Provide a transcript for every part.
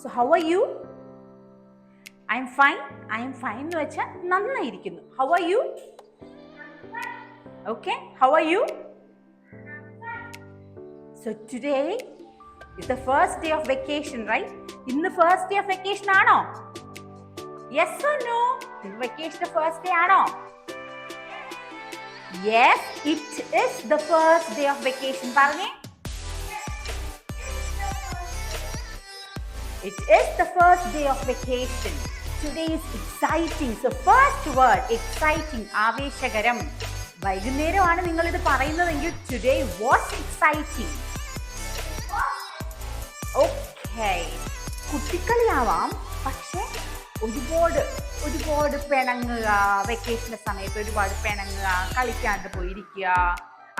So how are you? I am fine. I am fine എന്ന് വെച്ചാൽ നന്നായിരിക്കുന്നു. How are you? Okay. How are you? So today is the first day of vacation, right? ഇന്ന് first day of vacation ആണോ? Yes or no? ഇന്ന് vacation first day ആണോ? Yes, it is the first day of vacation. പറഞ്ഞേ. It is the first day of vacation. Today is exciting. So first word, exciting, ആവേശകരം. വൈകുന്നേരമാണ് നിങ്ങൾ ഇത് പറയുന്നതെങ്കിൽ today was exciting. Okay. കുട്ടിക്കളിയാവാം, പക്ഷെ ഒരുപാട് പിണങ്ങുക, വെക്കേഷന്റെ സമയത്ത് ഒരുപാട് പിണങ്ങുക, കളിക്കാണ്ട് പോയിരിക്കുക,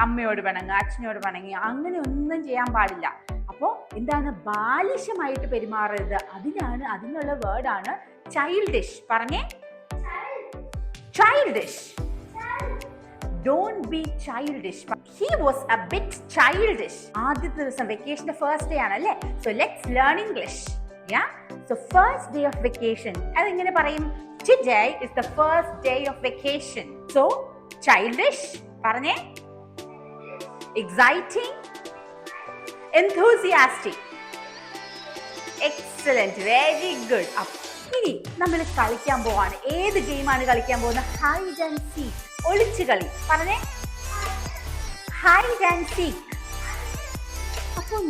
അമ്മയോട് പിണങ്ങുക, അച്ഛനോട് പിണങ്ങുക, അങ്ങനെ ഒന്നും ചെയ്യാൻ പാടില്ല. അപ്പോൾ എന്താണ് ബാലിശമായിട്ട് പെരുമാറരുത്. അതിനുള്ള വേർഡാണ് ചൈൽഡിഷ്. പറഞ്ഞേ, childish. Don't be childish. He was a bit childish. ആദ്യത്തെ ദിവസം വെക്കേഷന്റെ ഫസ്റ്റ് ഡേ ആണല്ലേ. So let's learn English. Yeah? So first day of vacation. അതെങ്ങനെ പറയും? Today is the first day of vacation. So childish. പറഞ്ഞേ. Exciting. Enthusiastic. Excellent. Very good. ഇനി നമ്മൾ കളിക്കാൻ പോവാണ്. ഏത് ഗെയിമാണ് കളിക്കാൻ പോകുന്നത്? Hide and seek. ഒളിച്ചു കളി. പറഞ്ഞേ, ഹൈഡ് ആൻഡ് സീക്ക്. അപ്പോൾ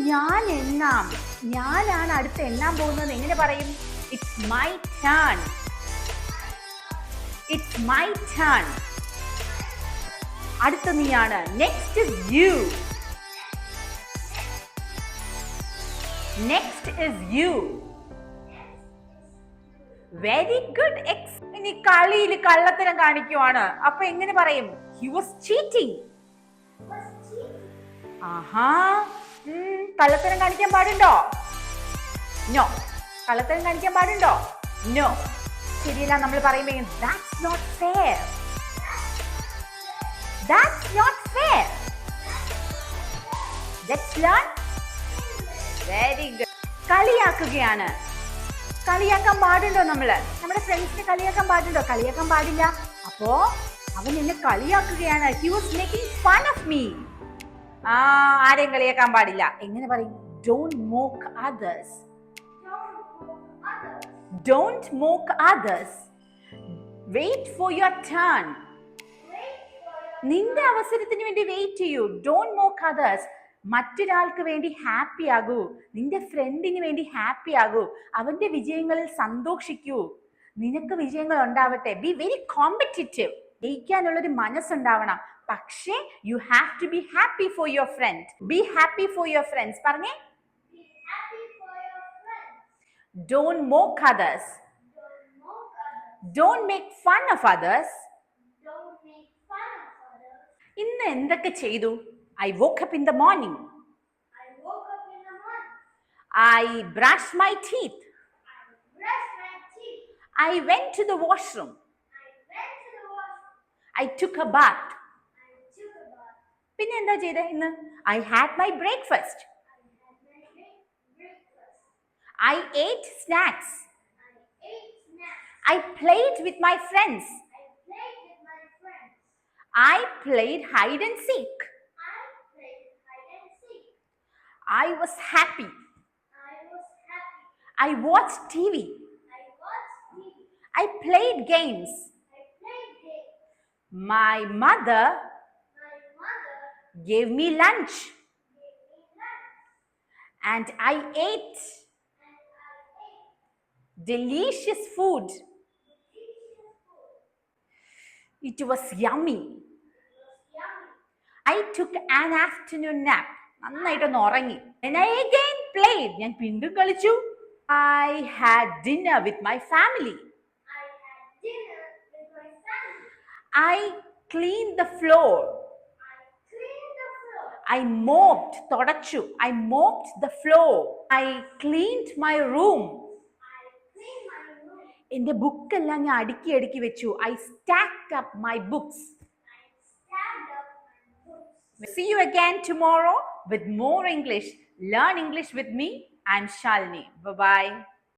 ഞാനാണ് അടുത്ത് എണ്ണാൻ പോകുന്നത്. എങ്ങനെ പറയും? It's my turn. It's my turn. അടുത്ത നീയാണ്. Next is you. Next is you. Very good. ഇനി കളിയിൽ കള്ളത്തരം കാണിക്കുവാണ്. അപ്പൊ എങ്ങനെ പറയും? He was cheating. ആഹാ, കള്ളത്തരം കാണിക്കാൻ പാടുണ്ടോ? നോ. കള്ളത്തരം കാണിക്കാൻ പാടുണ്ടോ? നോ. ശരിയല്ല. നമ്മൾ പറയുമ്പോ that's not fair. That's not fair. Let's learn. Very good. കളിയാക്കുകയാണ്. കളിയാക്കാൻ പാടുണ്ടോ? നമ്മുടെ ഫ്രണ്ട്സിനെ കളിയാക്കാൻ പാടുണ്ടോ? കളിയാക്കാൻ പാടില്ല. അപ്പോ അവൻ എന്നെ കളിയാക്കുകയാണ്. He was making fun of me. ആരെയും കളിയാക്കാൻ പാടില്ല. എങ്ങനെ പറയും? Don't mock others. Don't mock others. Wait for your turn. നിന്റെ അവസരത്തിന് വേണ്ടി വെയിറ്റ് ചെയ്യൂ. Don't mock others. മറ്റൊരാൾക്ക് വേണ്ടി ഹാപ്പി ആകൂ. നിന്റെ ഫ്രണ്ടിന് വേണ്ടി ഹാപ്പി ആകൂ. അവന്റെ വിജയങ്ങളിൽ സന്തോഷിക്കൂ. നിനക്ക് വിജയങ്ങൾ ഉണ്ടാവട്ടെ. Be very competitive. ജയിക്കാനുള്ളൊരു മനസ്സുണ്ടാവണം. പക്ഷേ you have to be happy for your friend. Be happy for your friends. പറഞ്ഞേ, don't mock others. Don't make fun of others. ഇന്ന് എന്തൊക്കെ ചെയ്തു? I woke up in the morning. I brushed my teeth. I went to the washroom. I took a bath. പിന്നെ എന്താ ചെയ്തേ ഇന്ന്? I had my breakfast. I ate snacks. I played with my friends. I played hide and seek. I was happy. I watched TV. I played games. My mother gave me lunch. And I ate delicious food. It was yummy. I took an afternoon nap. നന്നായിട്ടൊന്ന് ഉറങ്ങി. And I again played. ഞാൻ വീണ്ടും കളിച്ചു. I had dinner with my family. I cleaned the floor. I mopped. തുടച്ചു. I mopped the floor. I cleaned my room. എന്റെ ബുക്കെല്ലാം ഞാൻ അടുക്കി വെച്ചു. I stacked up my books. See you again tomorrow with more English. Learn English with me and Shalini. Bye-bye.